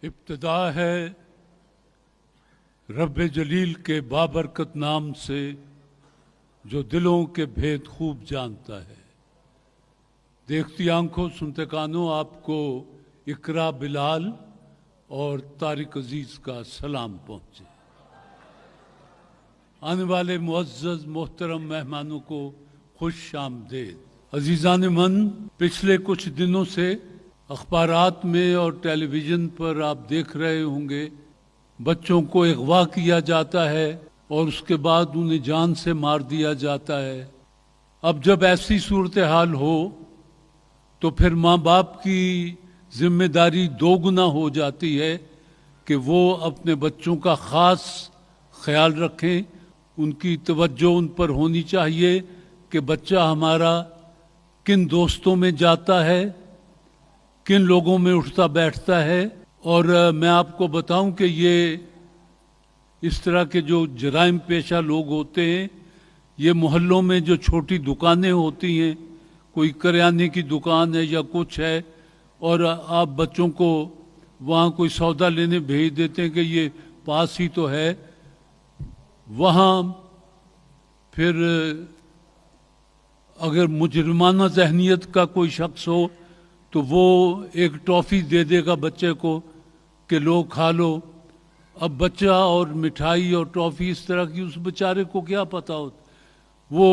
इब्तिदा है रब्बे जलील के बाबरकत नाम से जो दिलों के भेद खूब जानता है। देखती आंखों सुनते कानों आपको इकरा बिलाल और तारिक अजीज का सलाम पहुंचे। आने वाले मुअज़्ज़ज़ मोहतरम मेहमानों को खुश आमदेद। अजीज़ान मन, पिछले कुछ दिनों से अखबारात में और टेलीविज़न पर आप देख रहे होंगे बच्चों को अगवा किया जाता है और उसके बाद उन्हें जान से मार दिया जाता है। अब जब ऐसी सूरत हाल हो तो फिर माँ बाप की जिम्मेदारी दोगुना हो जाती है कि वो अपने बच्चों का ख़ास ख्याल रखें। उनकी तवज्जो उन पर होनी चाहिए कि बच्चा हमारा किन दोस्तों में जाता है, किन लोगों में उठता बैठता है। और मैं आपको बताऊं कि ये इस तरह के जो जराइम पेशा लोग होते हैं, ये मोहल्लों में जो छोटी दुकानें होती हैं, कोई करियाने की दुकान है या कुछ है, और आप बच्चों को वहाँ कोई सौदा लेने भेज देते हैं कि ये पास ही तो है। वहाँ फिर अगर मुजरिमाना जहनियत का कोई शख्स हो तो वो एक टॉफ़ी दे देगा बच्चे को कि लो खा लो। अब बच्चा और मिठाई और टॉफ़ी इस तरह की उस बेचारे को क्या पता होता, वो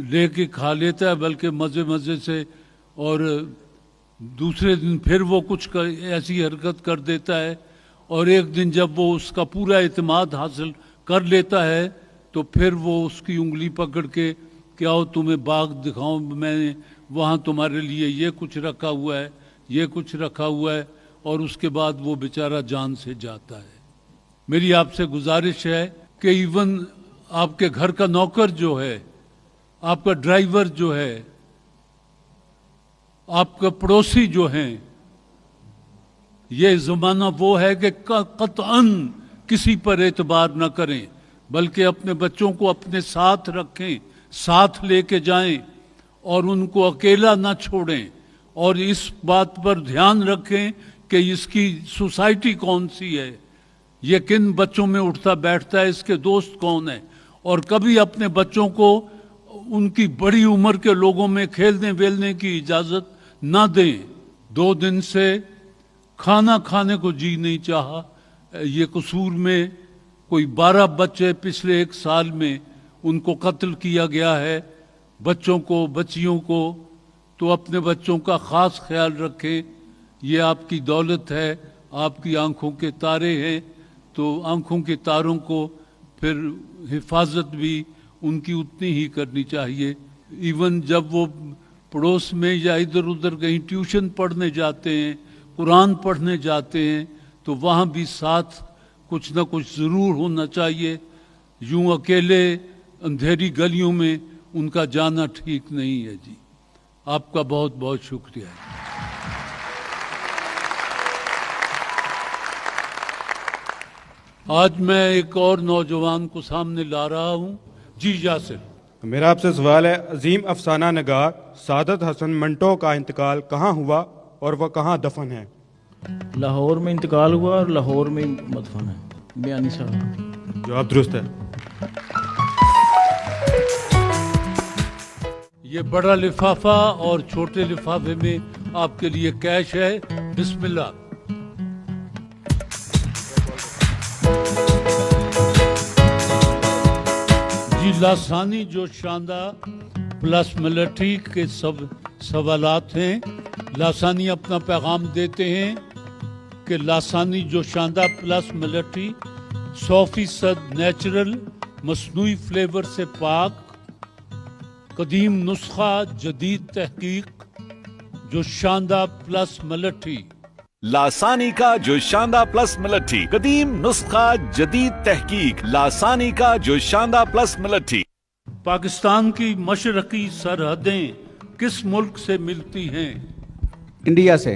लेके खा लेता है बल्कि मज़े मज़े से, और दूसरे दिन फिर वो कुछ ऐसी हरकत कर देता है। और एक दिन जब वो उसका पूरा एतमाद हासिल कर लेता है तो फिर वो उसकी उंगली पकड़ के क्या हो तुम्हें बाग दिखाऊं, मैंने वहाँ तुम्हारे लिए ये कुछ रखा हुआ है, ये कुछ रखा हुआ है, और उसके बाद वो बेचारा जान से जाता है। मेरी आपसे गुजारिश है कि इवन आपके घर का नौकर जो है, आपका ड्राइवर जो है, आपका पड़ोसी जो हैं, ये ज़माना वो है कि कतअन किसी पर एतबार न करें, बल्कि अपने बच्चों को अपने साथ रखें, साथ लेके जाएं और उनको अकेला ना छोड़ें। और इस बात पर ध्यान रखें कि इसकी सोसाइटी कौन सी है, ये किन बच्चों में उठता बैठता है, इसके दोस्त कौन है। और कभी अपने बच्चों को उनकी बड़ी उम्र के लोगों में खेलने वेलने की इजाज़त ना दें। 2 दिन से खाना खाने को जी नहीं चाहा। ये कसूर में कोई 12 बच्चे पिछले 1 साल में उनको कत्ल किया गया है, बच्चों को, बच्चियों को। तो अपने बच्चों का ख़ास ख्याल रखें। ये आपकी दौलत है, आपकी आंखों के तारे हैं, तो आंखों के तारों को फिर हिफाजत भी उनकी उतनी ही करनी चाहिए। इवन जब वो पड़ोस में या इधर उधर कहीं ट्यूशन पढ़ने जाते हैं, कुरान पढ़ने जाते हैं, तो वहाँ भी साथ कुछ ना कुछ ज़रूर होना चाहिए। यूँ अकेले अंधेरी गलियों में उनका जाना ठीक नहीं है। जी, आपका बहुत बहुत शुक्रिया। आज मैं एक और नौजवान को सामने ला रहा हूँ। जी यासिर, मेरा आपसे सवाल है, अजीम अफसाना नगार सादत हसन मंटो का इंतकाल कहाँ हुआ और वह कहाँ दफन है? लाहौर में इंतकाल हुआ और लाहौर में मदफन है। बयानी साहब, जवाब दुरुस्त है। ये बड़ा लिफाफा और छोटे लिफाफे में आपके लिए कैश है। बिस्मिल्लाह। जी, लासानी जो शानदार प्लस मिलिट्री के सब सवालात हैं। लासानी अपना पैगाम देते हैं कि लासानी जो शानदार प्लस मिलिट्री 100% नेचुरल मसनूई फ्लेवर से पाक, कदीम नुस्खा जदीद तहकीक, जो शानदार प्लस मिलिट्री। लासानी का जो शानदार प्लस मिलिट्री, कदीम नुस्खा जदीद तहकीक, लासानी का जो शानदार प्लस मिलिट्री। पाकिस्तान की मशरकी सरहदें किस मुल्क से मिलती हैं? इंडिया से।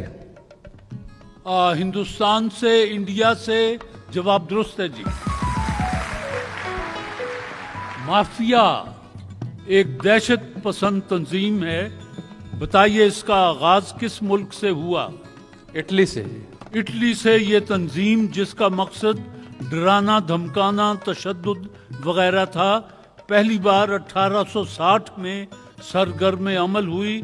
हिंदुस्तान से, इंडिया से। जवाब दुरुस्त है जी। माफिया एक दहशत पसंद तंजीम है, बताइए इसका आगाज किस मुल्क से हुआ? इटली से। इटली से ये तंजीम, जिसका मकसद डराना, धमकाना, तशद्दुद वगैरह था, पहली बार 1860 में सरगर्म अमल हुई।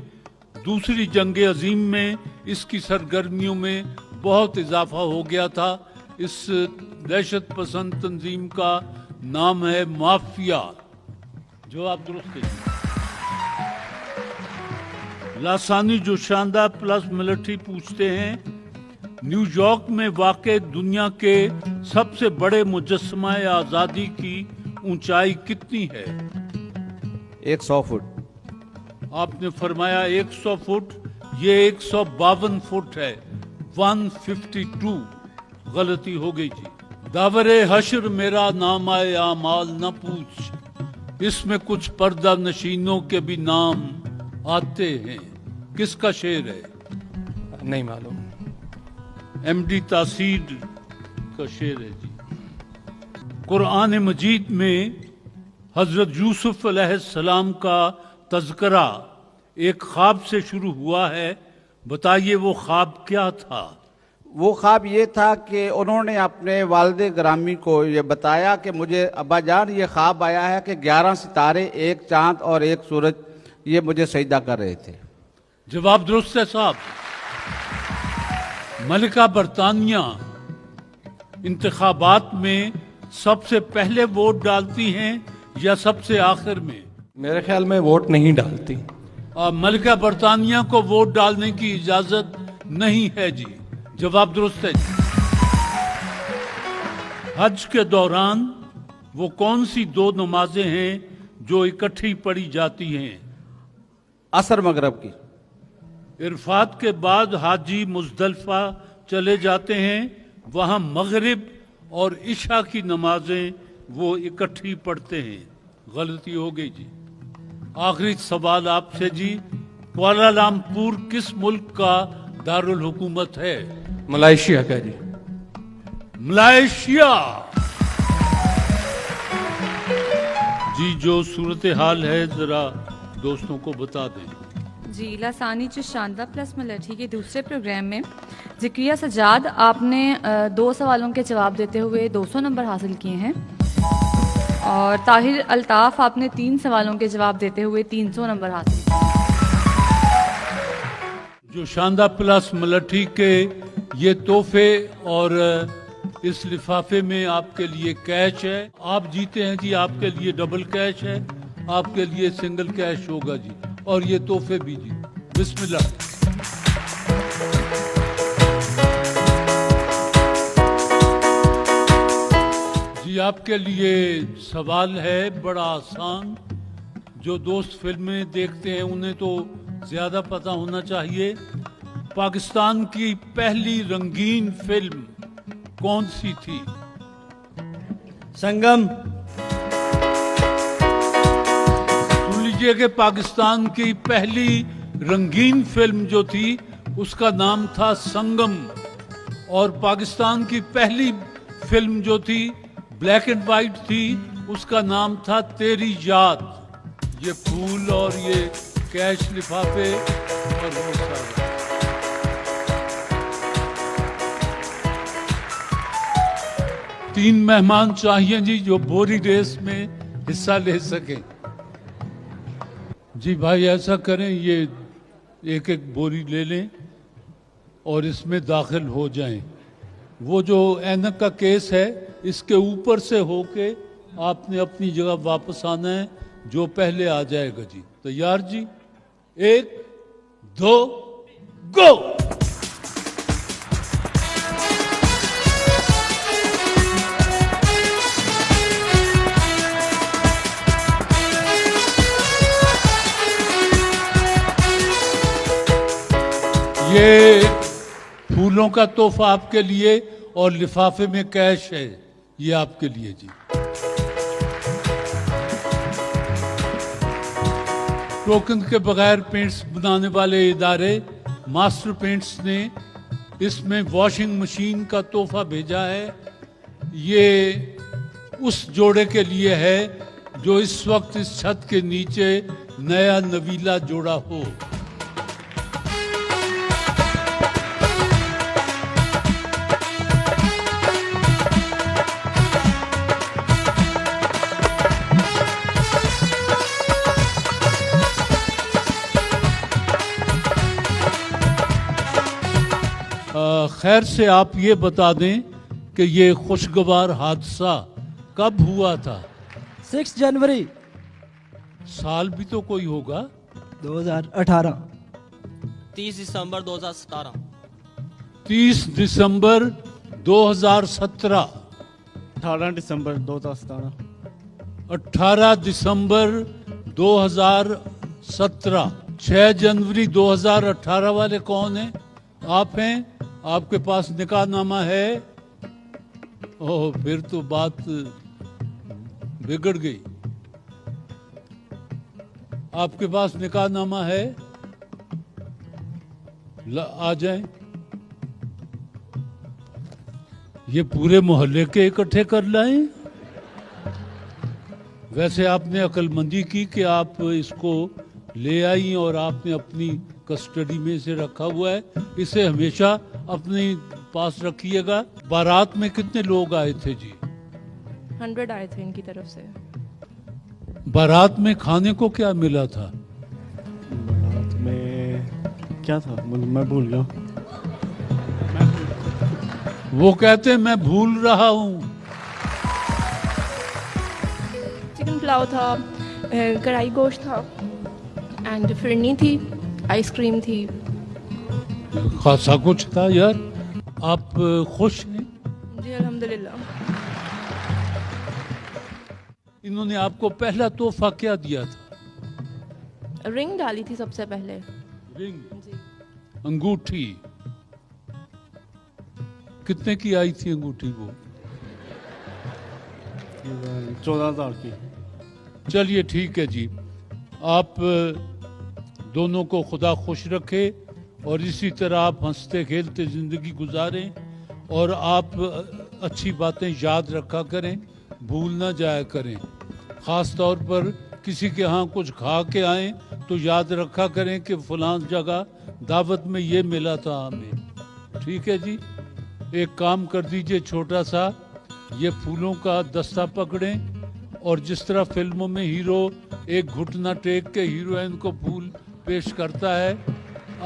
दूसरी जंग अजीम में इसकी सरगर्मियों में बहुत इजाफा हो गया था। इस दहशत पसंद तंजीम का नाम है माफिया। जवाब दुरुस्त कीजिए। लासानी जोशानदा प्लस मिलिट्री पूछते हैं, न्यूयॉर्क में वाक़े दुनिया के सबसे बड़े मुजस्समा आज़ादी की ऊंचाई कितनी है? 100 फुट। आपने फरमाया 100 फुट, ये 152 फुट है, 152। गलती हो गई जी। दावरे हश्र मेरा नाम आए आमाल न पूछ, इसमें कुछ पर्दा नशीनों के भी नाम आते हैं। किसका शेर है? नहीं मालूम। एमडी तासीर का शेर है जी। कुरान मजीद में हजरत यूसुफ अलैहिस्सलाम का तज़किरा एक ख्वाब से शुरू हुआ है। बताइए वो ख्वाब क्या था? वो ख्वाब ये था कि उन्होंने अपने वालिद ग्रामी को ये बताया कि मुझे अब्बा जान ये ख्वाब आया है कि 11 सितारे, एक चांद और एक सूरज ये मुझे सजदा कर रहे थे। जवाब दुरुस्त है साहब। मलिका बरतानिया इंतखाबात में सबसे पहले वोट डालती हैं या सबसे आखिर में? मेरे ख्याल में वोट नहीं डालती। मलिका बरतानिया को वोट डालने की इजाजत नहीं है जी। जवाब दुरुस्त है जी। हज के दौरान वो कौन सी 2 नमाजें हैं जो इकट्ठी पढ़ी जाती हैं? असर मगरब की। इरफात के बाद हाजी मुजदलफा चले जाते हैं, वहां मगरिब और इशा की नमाजें वो इकट्ठी पढ़ते हैं। गलती हो गई जी। आखिरी सवाल आपसे जी, कुआलालंपुर किस मुल्क का दारुल हुकूमत है? मलेशिया का जी। मलेशिया जी। जो सूरत हाल है जरा दोस्तों को बता दें जी। लासानी जोशानदा प्लस मिलिट्री के दूसरे प्रोग्राम में ज़िक्रिया सजाद, आपने 2 सवालों के जवाब देते हुए 200 नंबर हासिल किए हैं, और ताहिर अल्ताफ, आपने 3 सवालों के जवाब देते हुए 300 नंबर हासिल किए। जोशानदा प्लस मिलिट्री के ये तोहफे और इस लिफाफे में आपके लिए कैश है। आप जीते हैं जी, आपके लिए डबल कैश है, आपके लिए सिंगल कैश होगा जी, और ये तोहफे भी जी। बिस्मिल्लाह। जी आपके लिए सवाल है बड़ा आसान। जो दोस्त फिल्में देखते हैं उन्हें तो ज्यादा पता होना चाहिए। पाकिस्तान की पहली रंगीन फिल्म कौन सी थी? संगम। सुन लीजिए कि पाकिस्तान की पहली रंगीन फिल्म जो थी उसका नाम था संगम, और पाकिस्तान की पहली फिल्म जो थी ब्लैक एंड वाइट थी, उसका नाम था तेरी याद। ये फूल और ये कैश लिफाफे और वो सारा। तीन मेहमान चाहिए जी जो बोरी रेस में हिस्सा ले सके। जी भाई ऐसा करें, ये एक एक बोरी ले लें और इसमें दाखिल हो जाएं। वो जो ऐनक का केस है इसके ऊपर से होके आपने अपनी जगह वापस आना है। जो पहले आ जाएगा जी। तैयार जी? 1 2 गो। ये फूलों का तोहफा आपके लिए और लिफाफे में कैश है, ये आपके लिए जी। टोकन के बगैर पेंट्स बनाने वाले इदारे मास्टर पेंट्स ने इसमें वॉशिंग मशीन का तोहफा भेजा है। ये उस जोड़े के लिए है जो इस वक्त इस छत के नीचे नया नवीला जोड़ा हो। खैर से आप ये बता दें कि ये खुशगवार हादसा कब हुआ था? 6 जनवरी साल भी तो कोई होगा। 2018। 30 दिसंबर 2017। 30 दिसंबर 2017। 18 दिसंबर 2017। 18 दिसंबर 2017। 6 जनवरी 2018 वाले कौन हैं? आप हैं? आपके पास निकाहनामा है? ओह, फिर तो बात बिगड़ गई। आपके पास निकाहनामा है? आ जाएं। ये पूरे मोहल्ले के इकट्ठे कर लाएं। वैसे आपने अक्लमंदी की कि आप इसको ले आई और आपने अपनी कस्टडी में इसे रखा हुआ है। इसे हमेशा अपने पास रखिएगा। बारात में कितने लोग आए थे जी? 100 आए थे इनकी तरफ से। बारात में खाने को क्या मिला था? बारात में क्या था? मैं भूल गया। वो कहते हैं मैं भूल रहा हूँ। चिकन पुलाव था, कढ़ाई गोश्त था एंड फिरनी थी, आइसक्रीम थी। खासा कुछ था यार। आप खुश हैं? जी अल्हम्दुलिल्लाह। इन्होंने आपको पहला तोहफा क्या दिया था? रिंग डाली थी सबसे पहले। रिंग? जी। अंगूठी कितने की आई थी अंगूठी? वो 14,000 की। चलिए ठीक है जी। आप दोनों को खुदा खुश रखे और इसी तरह आप हंसते खेलते जिंदगी गुजारें और आप अच्छी बातें याद रखा करें, भूल ना जाया करें। ख़ास तौर पर किसी के यहाँ कुछ खा के आए तो याद रखा करें कि फलां जगह दावत में ये मिला था हमें। ठीक है जी। एक काम कर दीजिए छोटा सा, ये फूलों का दस्ता पकड़ें और जिस तरह फिल्मों में हीरो एक घुटना टेक के हीरोइन को फूल पेश करता है,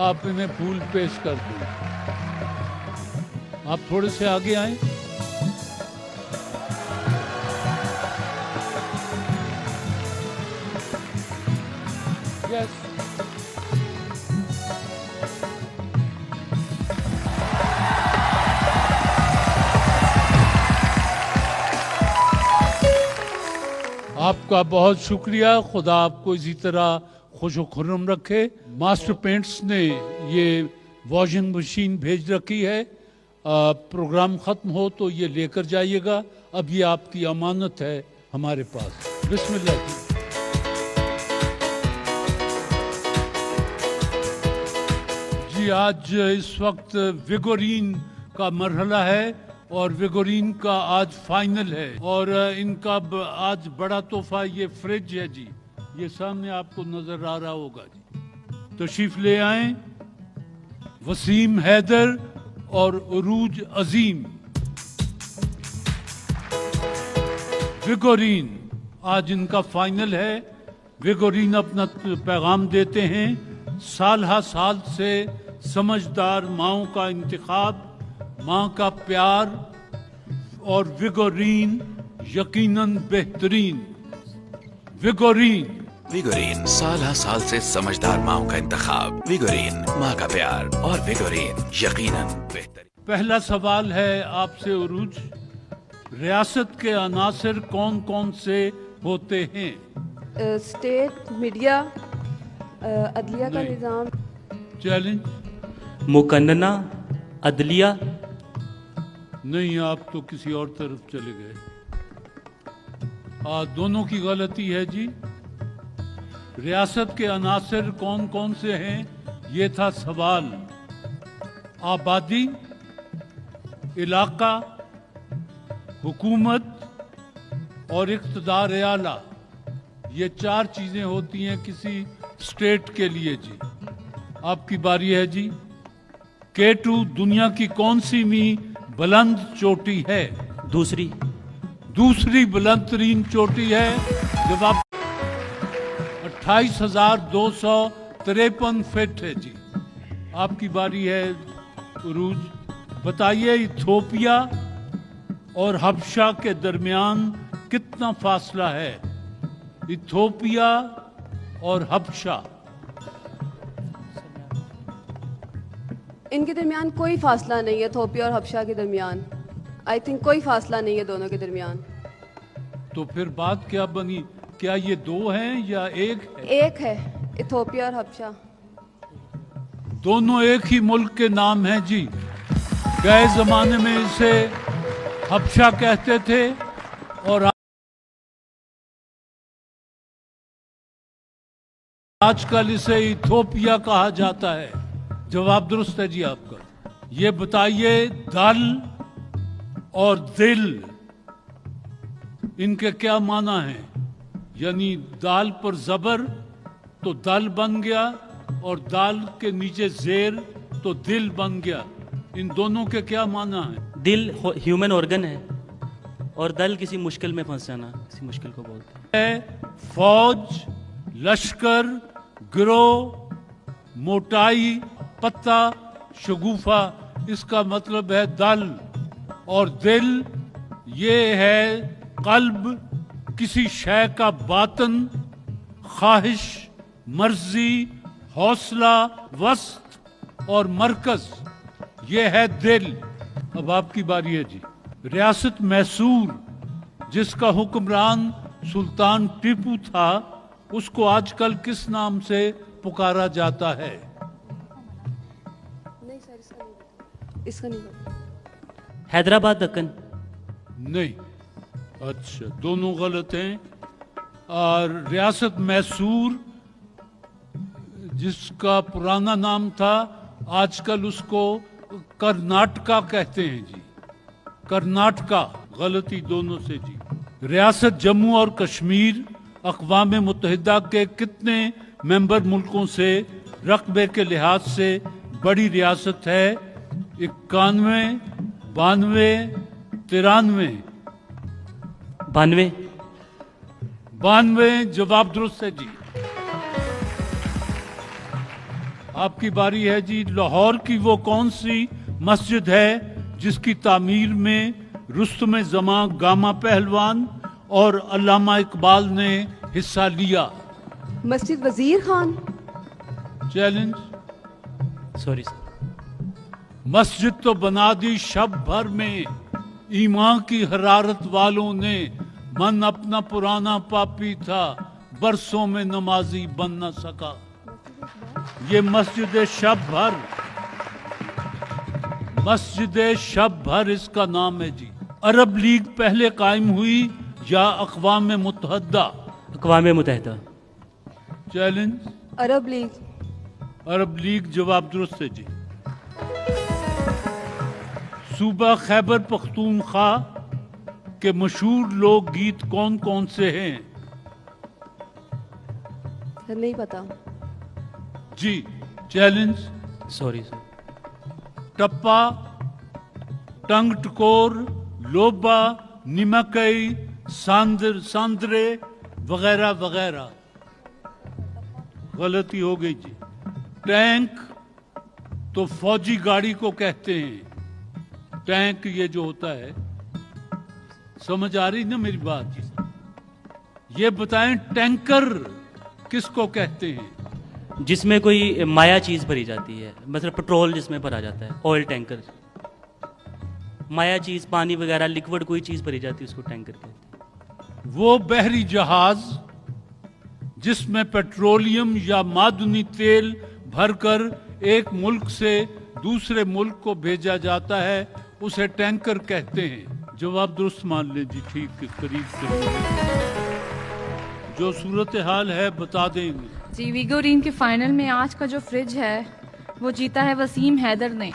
आप इन्हें फूल पेश कर दें। आप थोड़े से आगे आए। यस। आपका बहुत शुक्रिया। खुदा आपको इसी तरह खुशो खुर्रम रखे। मास्टर पेंट्स ने ये वॉशिंग मशीन भेज रखी है। प्रोग्राम ख़त्म हो तो ये लेकर जाइएगा। अब ये आपकी अमानत है हमारे पास। बिस्मिल्लाह जी। जी आज इस वक्त विगोरीन का मरहला है और विगोरीन का आज फाइनल है और इनका आज बड़ा तोहफा ये फ्रिज है जी। ये सामने आपको नजर आ रहा होगा जी। तशरीफ ले आए वसीम हैदर और उरूज अजीम। विगोरीन आज इनका फाइनल है। विगोरीन अपना पैगाम देते हैं, साल हा साल से समझदार माओं का इंतखाब, माँ का प्यार और विगोरीन यकीनन बेहतरीन। विगोरीन विगोरीन साल हर साल से समझदार माओं का इंतखाब, विगोरीन माँ का प्यार और विगोरीन यकीनन बेहतरीन। पहला सवाल है आपसे उरूज, रियासत के अनासर कौन कौन से होते हैं? स्टेट, मीडिया, अदलिया का निज़ाम। चैलेंज। मुकन्नना, अदलिया। नहीं, आप तो किसी और तरफ चले गए। दोनों की गलती है जी। रियासत के अनासर कौन कौन से हैं, ये था सवाल। आबादी, इलाका, हुकूमत और इक़्तिदार आला, ये चार चीजें होती हैं किसी स्टेट के लिए जी। आपकी बारी है जी। K2 दुनिया की कौन सी मी बुलंद चोटी है? दूसरी बुलंद तरीन चोटी है। जवाब 28,253 फीट है जी। आपकी बारी है उरूज। बताइए इथियोपिया और हबशा के दरमियान कितना फासला है? इथियोपिया और हबशा, इनके दरमियान कोई फासला नहीं है। इथियोपिया और हबशा के दरमियान आई थिंक कोई फासला नहीं है दोनों के दरमियान। तो फिर बात क्या बनी? क्या ये दो हैं या एक है? एक है, इथियोपिया और हबशा दोनों एक ही मुल्क के नाम हैं जी। गए जमाने में इसे हबशा कहते थे और आजकल इसे इथियोपिया कहा जाता है। जवाब दुरुस्त है जी आपका। ये बताइए दल और दिल इनके क्या माना है? यानी दाल पर जबर तो दल बन गया और दाल के नीचे जेर तो दिल बन गया। इन दोनों के क्या माना है? दिल ह्यूमन ऑर्गन है और दल किसी मुश्किल में फंस जाना, किसी मुश्किल को बोलते हैं। फौज, लश्कर, गिरोह, मोटाई, पत्ता, शगुफा, इसका मतलब है दल। और दिल ये है कल्ब, किसी शय का बातन, ख्वाहिश, मर्जी, हौसला, वस्त और मरकज, ये है दिल। अब आपकी बारी है जी। रियासत मैसूर जिसका हुक्मरान सुल्तान टीपू था, उसको आजकल किस नाम से पुकारा जाता है? नहीं सर, इसका नहीं पता। हैदराबाद, दक्कन। नहीं, अच्छा दोनों गलत हैं। और रियासत मैसूर जिसका पुराना नाम था, आजकल उसको कर्नाटका कहते हैं जी। कर्नाटका, गलती दोनों से जी। रियासत जम्मू और कश्मीर अक़वाम मुत्तहिदा के कितने मेंबर मुल्कों से रकबे के लिहाज से बड़ी रियासत है? 91, 92, 93? 92। 92 जवाब दुरुस्त है जी। आपकी बारी है जी। लाहौर की वो कौन सी मस्जिद है जिसकी तामीर में रुस्तम जमा, गामा पहलवान और अल्लामा इकबाल ने हिस्सा लिया? मस्जिद Wazir Khan. Challenge. Sorry sir. मस्जिद तो बना दी शब भर में, ईमान की हरारत वालों ने, मन अपना पुराना पापी था, बरसों में नमाजी बन न सका। ये मस्जिद शब भर, मस्जिद शब भर इसका नाम है जी। अरब लीग पहले कायम हुई या अक़वाम मुत्तहिदा? अक़वाम मुत्तहिदा। चैलेंज। अरब लीग। अरब लीग जवाब दुरुस्त है जी। सूबा खैबर पख्तूनख्वा के मशहूर लोकगीत कौन कौन से हैं? नहीं पता जी। चैलेंज। Sorry sir. टप्पा, टंग टकोर, लोबा, निमकई, सांद्रे वगैरह वगैरह। गलती हो गई जी। टैंक तो फौजी गाड़ी को कहते हैं। टैंक ये जो होता है, समझ आ रही ना मेरी बात? ये बताएं टैंकर किसको कहते हैं? जिसमें कोई माया चीज भरी जाती है, मतलब पेट्रोल जिसमें भरा जाता है, ऑयल टैंकर। माया चीज, पानी वगैरह, लिक्विड कोई चीज भरी जाती है, उसको टैंकर कहते हैं। वो बहरी जहाज जिसमें पेट्रोलियम या मादनी तेल भरकर एक मुल्क से दूसरे मुल्क को भेजा जाता है, उसे टैंकर कहते हैं। जवाब दुरुस्त मान ले जी, ठीक के करीब से। जो सूरत हाल है बता देंगे जी। विगोरीन के फाइनल में आज का जो फ्रिज है वो जीता है वसीम हैदर ने।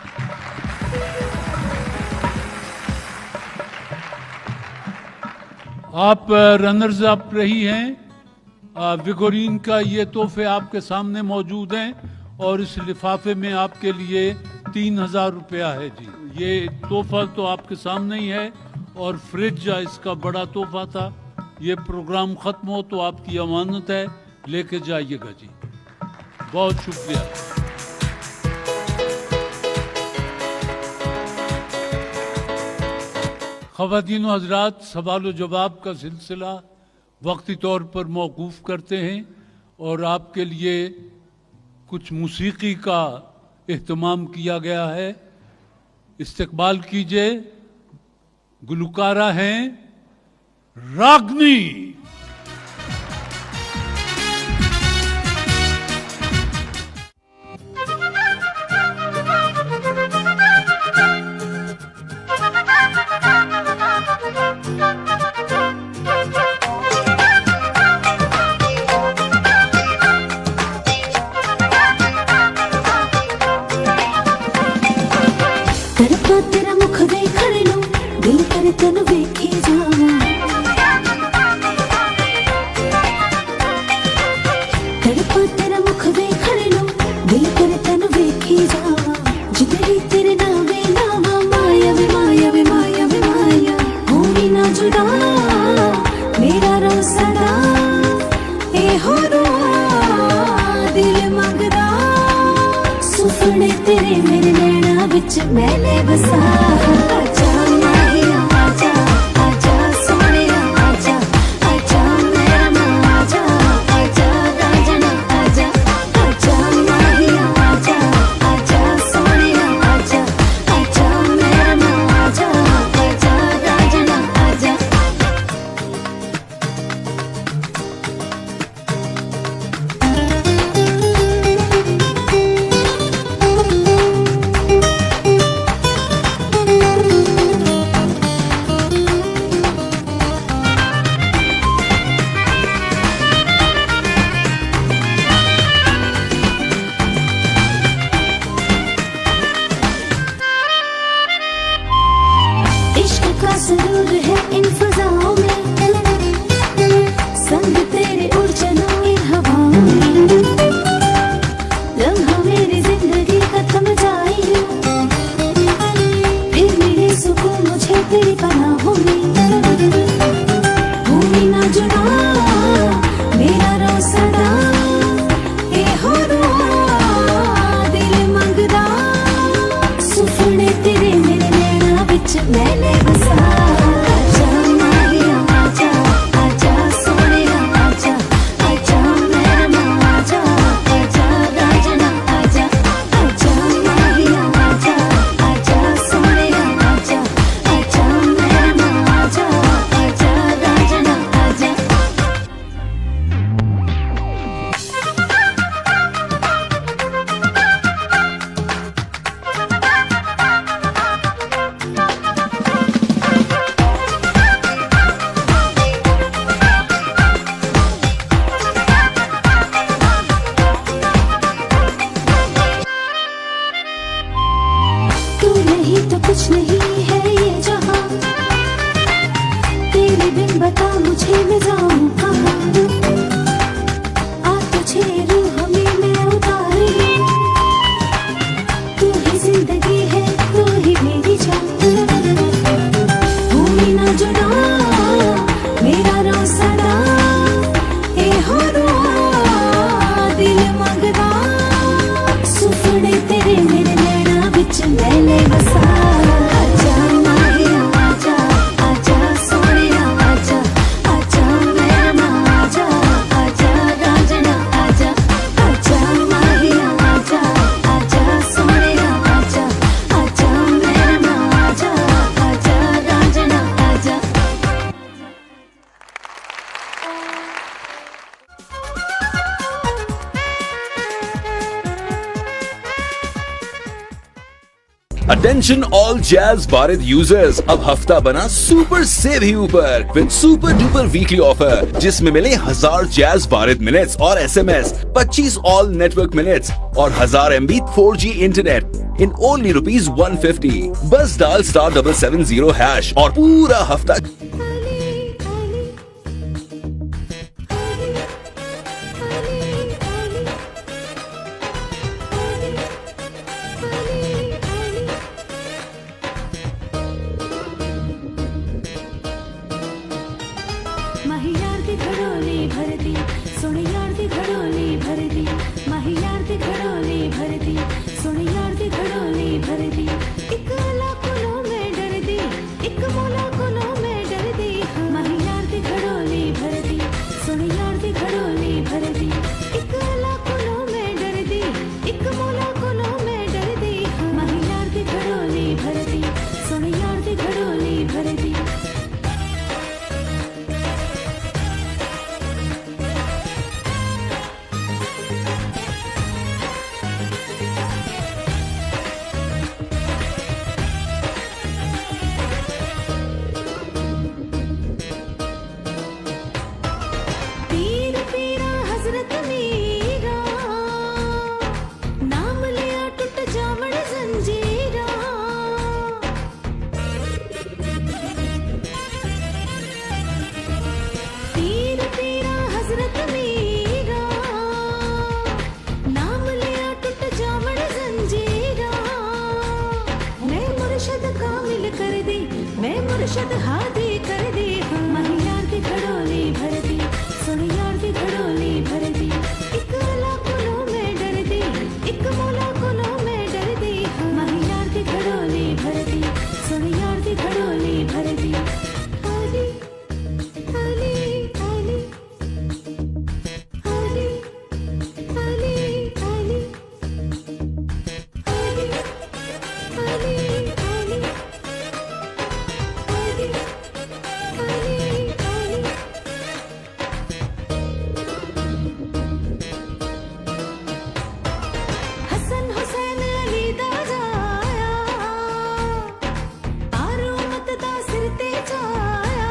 आप रनर्स अप रही हैं। विगोरीन का ये तोहफे आपके सामने मौजूद हैं और इस लिफाफे में आपके लिए 3000 रुपया है जी। ये तोहफा तो आपके सामने ही है और फ्रिज इसका बड़ा तोहफा था। ये प्रोग्राम खत्म हो तो आपकी अमानत है, लेके जाइएगा जी। बहुत शुक्रिया। ख़वातीन व हज़रात, सवाल जवाब का सिलसिला वक्ती तौर पर मौकूफ़ करते हैं और आपके लिए कुछ मूसीकी का एहतमाम किया गया है। इस्तकबाल कीजिए, गुलकारा हैं रागनी। तेरा मुख देखण नु दिल करे तैनू वेखी जावां, तड़पा तेरा मुख देखण नु दिल करे तैनू वेखी जावां, जिंदगी तेरे नावे नावा, माया वे माया वे माया वे माया, होवी ना जुदा मेरा रो सदा, ए हो रो दिल मंगदा, सुपने तेरे मेरे नैना विच मैंने बसा। आजा माहिया आजा, आजा सोनिया आजा, आजा मेरा मां आजा, आजा गाजना आजा, आजा माहिया आजा, आजा सोनिया आजा, आजा मेरा मां आजा, आजा गाजना आजा। इश्क का सुरूर है इन फज़ाओं में, संग तेरे उड़ चलो इन हवाओं में, लम्हा मेरी जिंदगी का थम जाए, फिर मिले सुकून मुझे तेरी पनाहों में, भूमि ना जुड़ा मेरा रो सदा, ए हो रो दिल मंगदा, सुपने तेरे मेरे नैना विच मैंने बसा। आजा माहिया आजा, आजा सोनिया आजा, आजा मेरा मां आजा, आजा गाजना आजा, आजा माहिया आजा, आजा सोनिया आजा, आजा मेरा मां आजा, आजा गाजना आजा। तू नहीं तो कुछ नहीं है ये जहां, तेरे बिन बता मुझे मैं जाऊं कहां, आ तुझे रूह में मैं उतारी, तू ही जिंदगी है तू ही मेरी जान, भूमि ना जुड़ा मेरा रो सदा, ए हो रो दिल मंगदा, सुपने तेरे मेरे नैना विच मैंने बसा। आजा माहिया आजा, आजा सोनिया आजा, आजा मेरा मां आजा, आजा गाजना आजा, आजा माहिया आजा, आजा सोनिया आजा, आजा मेरा मां आजा, आजा गाजना आजा। Attention all Jazz Bharat users, अब हफ्ता बना सुपर से भी ऊपर with super duper weekly offer, जिसमें मिले 1000 Jazz Bharat मिनट्स और SMS, 25 ऑल नेटवर्क मिनट्स और 1000 MB 4G internet in only ₹150। बस डाल *770# और पूरा हफ्ता माही यार दी घड़ोली भर दी, सुन यार दी घड़ोली भर दी, माही यार दी घड़ोली भर दी, सुन यार दी घड़ोली भर दी, एक अला कुलों में डर दी, एक मौला कुलों मुर्शद हादी कर दी माही यार दी घड़ोली भर दी सुन यार दी घड़ोली भर दी एक अला कोलों में डर दी एक मौला कोलों में डर दी माही यार दी घड़ोली भर दी सुन यार दी घड़ोली भर दी आली आली आली आली आली आली आली आली हसन हुसैन अली दा जाया आरो मत दा सिर ते जाया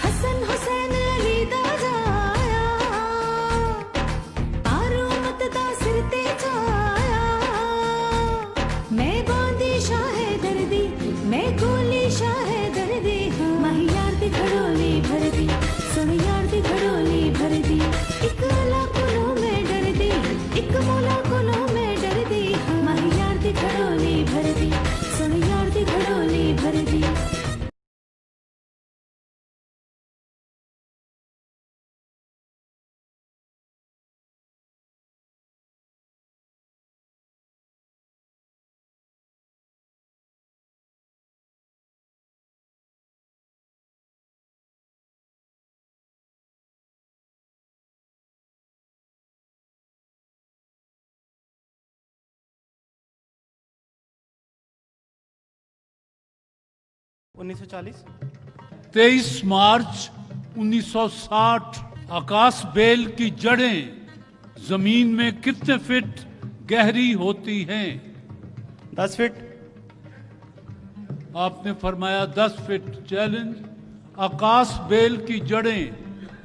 हसन हुसैन अली दा जाया आरो मत दा सिर ते जाया मैं बांदी शाह दर्दी मैं गोली शाह दर्दी माही यार दी घड़ोली भर दी सुन यार दी घड़ोली भर दी एक अला कोलों में डर दी एक मौला कोलों में डर दी माही यार दी घड़ोली भर दी सुन यार दी घड़ोली भर दी (1940) 23 मार्च 1960 आकाश बेल की जड़ें जमीन में कितने फीट गहरी होती हैं? 10 फीट। आपने फरमाया 10 फीट। चैलेंज, आकाश बेल की जड़ें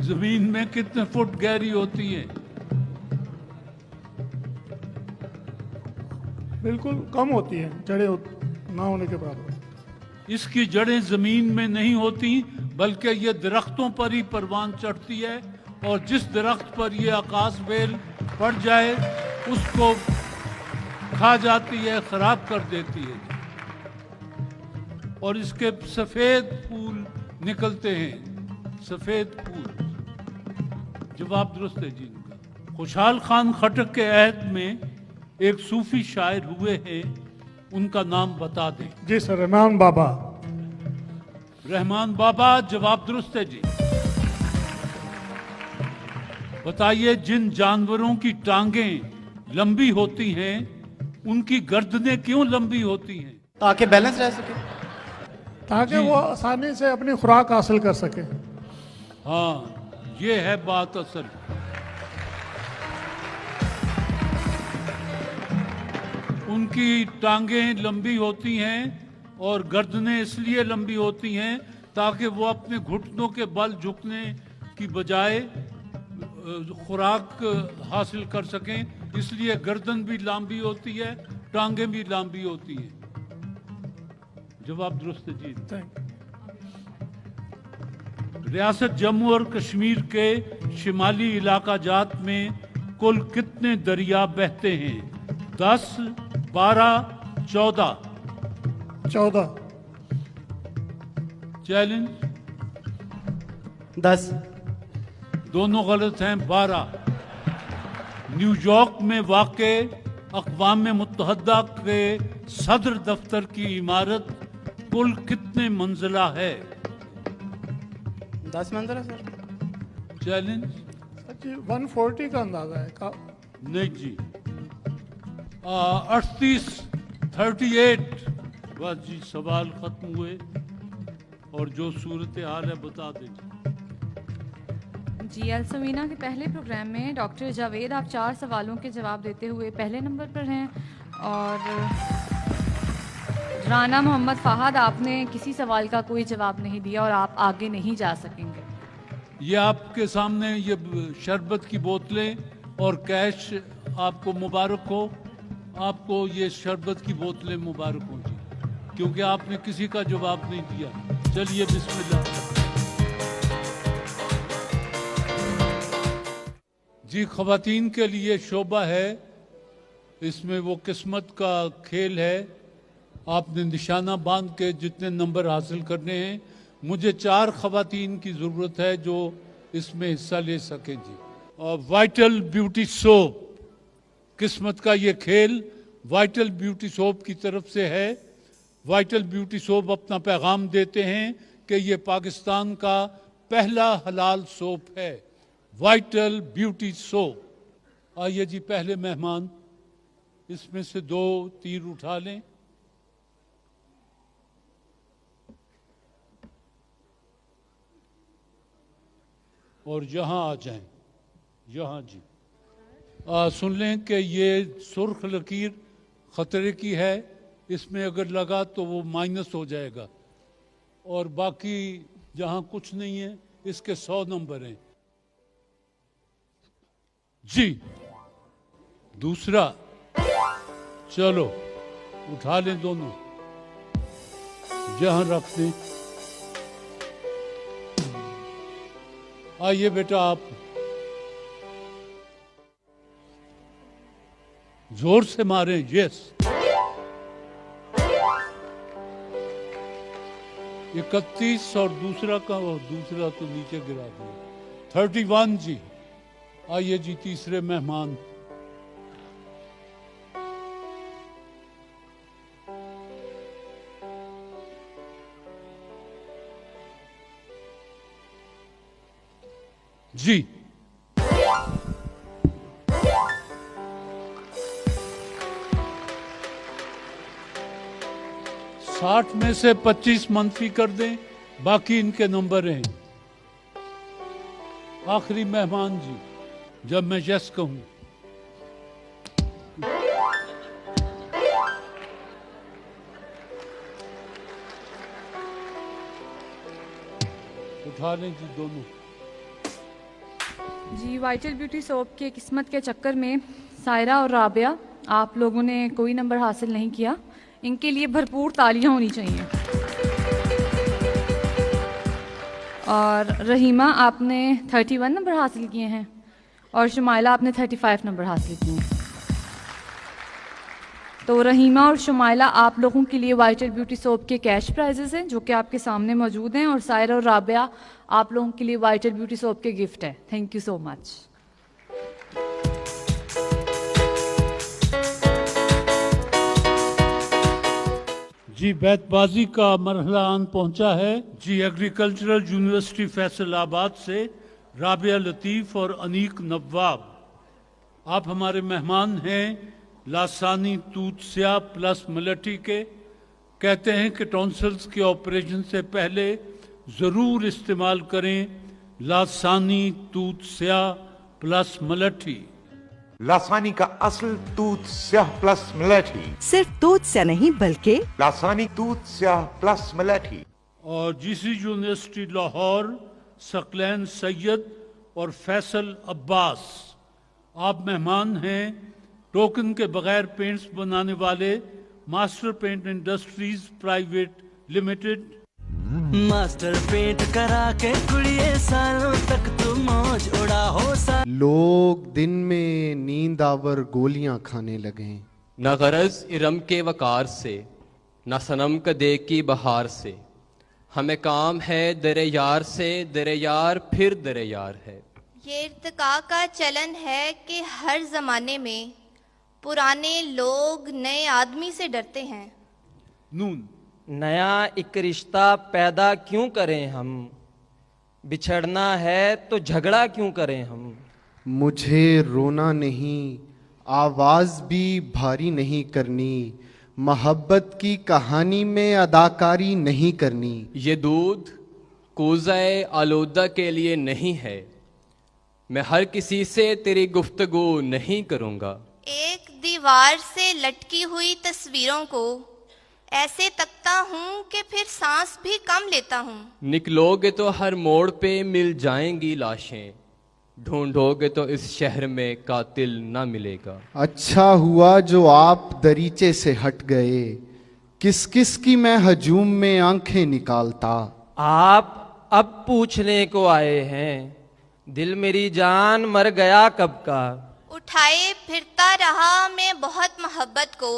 जमीन में कितने फुट गहरी होती हैं? बिल्कुल कम होती है, जड़ें ना होने के बराबर। इसकी जड़ें जमीन में नहीं होती बल्कि ये दरख्तों पर ही परवान चढ़ती है और जिस दरख्त पर ये आकाश बेल पड़ जाए उसको खा जाती है, खराब कर देती है और इसके सफेद फूल निकलते हैं, सफेद फूल। जवाब दुरुस्त है जी इनका। खुशहाल खान खटक के अहद में एक सूफी शायर हुए हैं, उनका नाम बता दें। जी सर, रहमान बाबा। रहमान बाबा, जवाब दुरुस्त है जी। बताइए, जिन जानवरों की टांगें लंबी होती हैं उनकी गर्दनें क्यों लंबी होती हैं? ताकि बैलेंस रह सके, ताकि वो आसानी से अपनी खुराक हासिल कर सके। हाँ, ये है बात असल। उनकी टांगें लंबी होती हैं और गर्दनें इसलिए लंबी होती हैं ताकि वो अपने घुटनों के बल झुकने की बजाय खुराक हासिल कर सकें, इसलिए गर्दन भी लंबी होती है, टांगें भी लंबी होती हैं। जवाब दुरुस्त है जी। रियासत जम्मू और कश्मीर के शिमाली इलाका जात में कुल कितने दरिया बहते हैं? 10, 12, 14? 14। चैलेंज, 10। दोनों गलत हैं। 12। न्यूयॉर्क में वाक़े अक़वाम मुत्तहदा के सदर दफ्तर की इमारत कुल कितने मंजिला है? 10 मंजिला सर। चैलेंज, 140 का अंदाजा है का? नहीं जी, 38। बस जी, सवाल खत्म हुए और जो सूरत हाल है बता दीजिए। जी, अलसमीना के पहले प्रोग्राम में डॉक्टर जावेद आप 4 सवालों के जवाब देते हुए पहले नंबर पर हैं और राना मोहम्मद फहद आपने किसी सवाल का कोई जवाब नहीं दिया और आप आगे नहीं जा सकेंगे। ये आपके सामने ये शरबत की बोतलें और कैश आपको मुबारक हो, आपको ये शरबत की बोतलें मुबारक हो जी, क्योंकि आपने किसी का जवाब नहीं दिया। चलिए बिस्मिल्लाह। जी, ख़वातीन के लिए शोबा है इसमें वो किस्मत का खेल है। आपने निशाना बांध के जितने नंबर हासिल करने हैं। मुझे 4 खवातीन की ज़रूरत है जो इसमें हिस्सा ले सकें जी। और वाइटल ब्यूटी सोप, किस्मत का ये खेल वाइटल ब्यूटी सोप की तरफ से है। वाइटल ब्यूटी सोप अपना पैगाम देते हैं कि ये पाकिस्तान का पहला हलाल सोप है, वाइटल ब्यूटी सोप। आइए जी, पहले मेहमान इसमें से 2 तीर उठा लें। और यहाँ आ जाएं, यहाँ जी। सुन लें कि ये सुर्ख लकीर ख़तरे की है, इसमें अगर लगा तो वो माइनस हो जाएगा। और बाकी जहाँ कुछ नहीं है इसके 100 नंबर हैं जी। दूसरा, चलो उठा लें दोनों, जहाँ रख दें। आइए बेटा, आप जोर से मारें। यस, 31 और दूसरा का, और दूसरा तो नीचे गिरा दिया। 31 जी। आइए जी, तीसरे मेहमान। जी, साठ में से 25 मंफी कर दें, बाकी इनके नंबर हैं। आखिरी मेहमान जी, जब मैं यस कहूं। उठा लें जी दोनों। जी, वाइटल ब्यूटी सोप के किस्मत के चक्कर में सायरा और राबिया, आप लोगों ने कोई नंबर हासिल नहीं किया। इनके लिए भरपूर तालियां होनी चाहिए। और रहीमा, आपने 31 नंबर हासिल किए हैं और शुमाइला आपने 35 नंबर हासिल किए हैं। तो रहीमा और शुमाइला, आप लोगों के लिए वाइटल ब्यूटी सोप के कैश प्राइजेस हैं जो कि आपके सामने मौजूद हैं। और सायरा और राबिया, आप लोगों के लिए वाइटल ब्यूटी सोप के गिफ्ट है। Thank you so much. जी, बैतबाजी का मरहला आन पहुंचा है जी। एग्रीकल्चरल यूनिवर्सिटी फैसलाबाद से राबिया लतीफ़ और अनीक नवाब, आप हमारे मेहमान हैं। लासानी तूत स्याह प्लस मलठी के कहते हैं कि टॉन्सिल्स के ऑपरेशन से पहले ज़रूर इस्तेमाल करें लासानी तूत स्याह प्लस मलठी। लासानी का असल तूत स्याह प्लस मलठी, सिर्फ तूत स्याह नहीं बल्कि लासानी तूत स्याह प्लस मलठी। और जीसी यूनिवर्सिटी लाहौर सकलैन सैयद और फैसल अब्बास, आप मेहमान हैं। टोकन के बगैर पेंट्स बनाने वाले master paint industries private limited. Master paint करा के कुड़िए सालों तक तुम मौज उड़ा हो सा। लोग दिन में नींद आवर गोलियां खाने लगे। न गरज इरम के वकार से, न सनम कदे की बहार से, हमें काम है दरे यार से, दरे यार फिर दरे यार है। ये इर्तिका का चलन है कि हर जमाने में पुराने लोग नए आदमी से डरते हैं। नून, नया एक रिश्ता पैदा क्यों करें हम, बिछड़ना है तो झगड़ा क्यों करें हम। मुझे रोना नहीं, आवाज भी भारी नहीं करनी, मोहब्बत की कहानी में अदाकारी नहीं करनी। ये दूध कोज़ाए आलोदा के लिए नहीं है, मैं हर किसी से तेरी गुफ्तगू नहीं करूँगा। एक दीवार से लटकी हुई तस्वीरों को ऐसे तकता हूँ कि फिर सांस भी कम लेता हूँ। निकलोगे तो हर मोड़ पे मिल जाएंगी लाशें, ढूंढोगे तो इस शहर में कातिल ना मिलेगा। अच्छा हुआ जो आप दरीचे से हट गए, किस किस की मैं हजूम में आंखें निकालता। आप अब पूछने को आए हैं, दिल मेरी जान मर गया कब का। उठाए फिरता रहा मैं बहुत मोहब्बत को,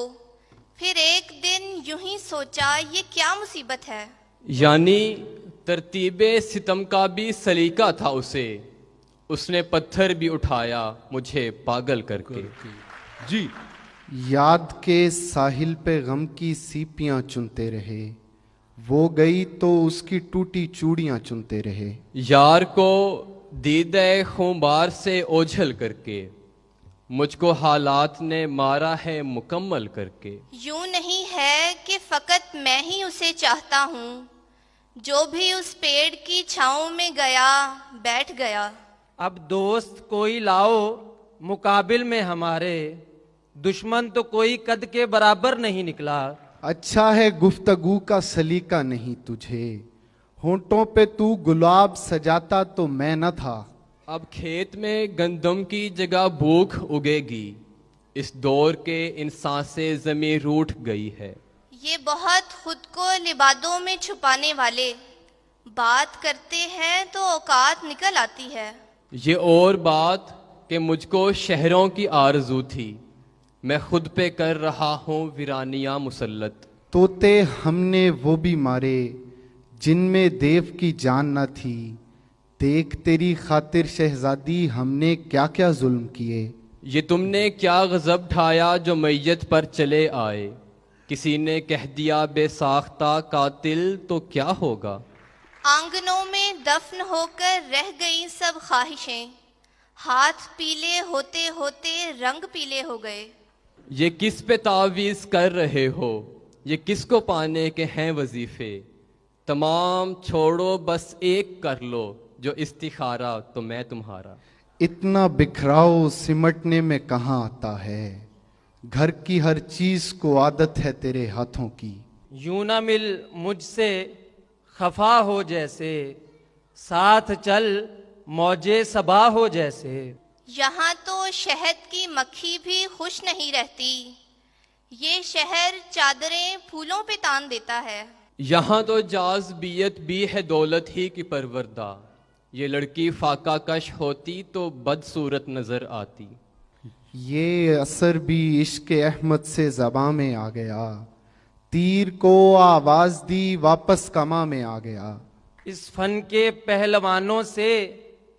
फिर एक दिन यूं ही सोचा ये क्या मुसीबत है। यानी तरतीबे सितम का भी सलीका था उसे, उसने पत्थर भी उठाया मुझे पागल करके। जी। याद के साहिल पे गम की सीपियां चुनते रहे, वो गई तो उसकी टूटी चूड़ियां चुनते रहे। यार को दीदे खुमार से ओझल करके, मुझको हालात ने मारा है मुकम्मल करके। यूं नहीं है कि फकत मैं ही उसे चाहता हूँ, जो भी उस पेड़ की छाँव में गया बैठ गया। अब दोस्त कोई लाओ मुकाबिल में हमारे, दुश्मन तो कोई कद के बराबर नहीं निकला। अच्छा है गुफ्तगू का सलीका नहीं तुझे, होंठों पे तू गुलाब सजाता तो मैं न था। अब खेत में गंदम की जगह भूख उगेगी, इस दौर के इंसान से ज़मीं रूठ गई है। ये बहुत खुद को लिबादों में छुपाने वाले, बात करते हैं तो औकात निकल आती है। ये और बात कि मुझको शहरों की आरज़ू थी, मैं खुद पे कर रहा हूँ वीरानियाँ मुसल्लत। तोते हमने वो भी मारे जिनमें देव की जान न थी, देख तेरी खातिर शहजादी हमने क्या क्या जुल्म किए। ये तुमने क्या गज़ब ढाया जो मैयत पर चले आए, किसी ने कह दिया बेसाख्ता कातिल तो क्या होगा। आंगनों में दफन होकर रह गई सब ख्वाहिशें, हाथ पीले होते होते रंग पीले हो गए। ये किस पे तावीज़ कर रहे हो, ये किसको पाने के हैं वजीफे, तमाम छोड़ो बस एक कर लो, जो इस्तिखारा तो मैं तुम्हारा। इतना बिखराओ सिमटने में कहाँ आता है, घर की हर चीज को आदत है तेरे हाथों की। यूं ना मिल मुझसे खफा हो जैसे, साथ चल मौजे सबा हो जैसे। यहाँ तो शहद की मक्खी भी खुश नहीं रहती, ये शहर चादरें फूलों पे तान देता है। यहाँ तो जाज़बियत भी है दौलत ही की परवरदा, ये लड़की फाका कश होती तो बदसूरत नजर आती। ये असर भी इश्क अहमद से ज़बां में आ गया, तीर को आवाज दी वापस कमा में आ गया। इस फन के पहलवानों से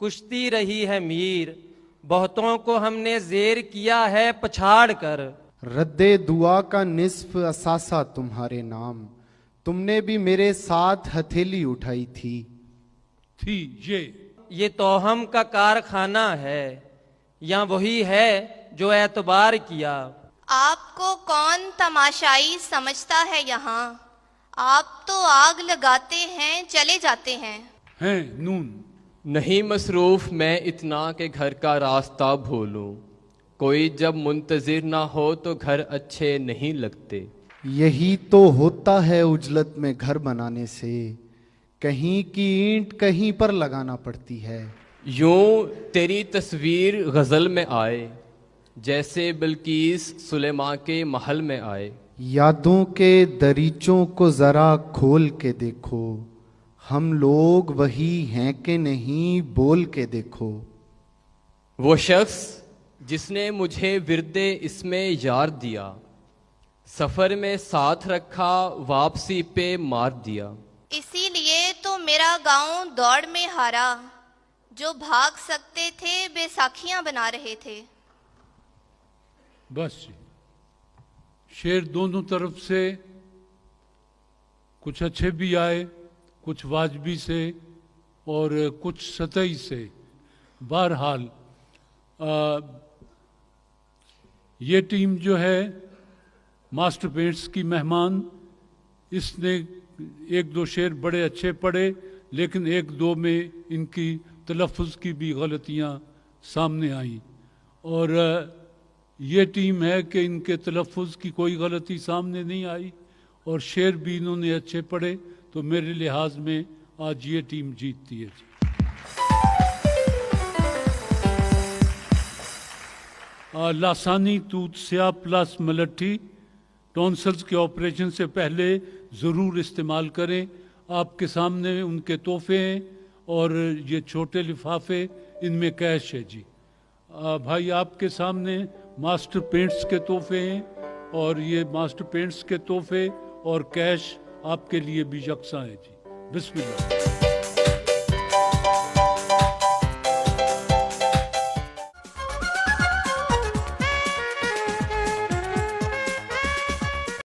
कुश्ती रही है मीर, बहुतों को हमने जेर किया है पछाड़ कर। रद्दे दुआ का निस्फ असासा तुम्हारे नाम, तुमने भी मेरे साथ हथेली उठाई थी। ये तोहम का कारखाना है, या वही है जो एतबार किया। आपको कौन तमाशाई समझता है यहाँ, आप तो आग लगाते हैं चले जाते हैं। नून नहीं मसरूफ मैं इतना के घर का रास्ता भूलूं, कोई जब मुंतजिर ना हो तो घर अच्छे नहीं लगते। यही तो होता है उजलत में घर बनाने से, कहीं की ईंट कहीं पर लगाना पड़ती है। यूं तेरी तस्वीर गजल में आए, जैसे बिल्कीस सुलेमा के महल में आए। यादों के दरीचों को जरा खोल के देखो, हम लोग वही हैं कि नहीं बोल के देखो। वो शख्स जिसने मुझे विरदे इसमें यार दिया, सफर में साथ रखा वापसी पे मार दिया। इसीलिए तो मेरा गांव दौड़ में हारा, जो भाग सकते थे बैसाखियां बना रहे थे। बस शेर दोनों तरफ से कुछ अच्छे भी आए, कुछ वाजबी से और कुछ सतही से। बहरहाल ये टीम जो है मास्टर पेंट्स की मेहमान, इसने एक दो शेर बड़े अच्छे पढ़े, लेकिन एक दो में इनकी तलफ़ुज़ की भी गलतियां सामने आई। और ये टीम है कि इनके तलफ़ुज़ की कोई गलती सामने नहीं आई और शेर भी इन्होंने अच्छे पढ़े, तो मेरे लिहाज में आज ये टीम जीतती है। लासानी तूत स्याह प्लस मलट्ठी टॉन्सल्स के ऑपरेशन से पहले ज़रूर इस्तेमाल करें। आपके सामने उनके तोहफे हैं और ये छोटे लिफाफे, इनमें कैश है जी। भाई आपके सामने मास्टर पेंट्स के तोहफे हैं, और ये मास्टर पेंट्स के तोहफे और कैश आपके लिए भी यकसा हैं जी। बिस्मिल्लाह।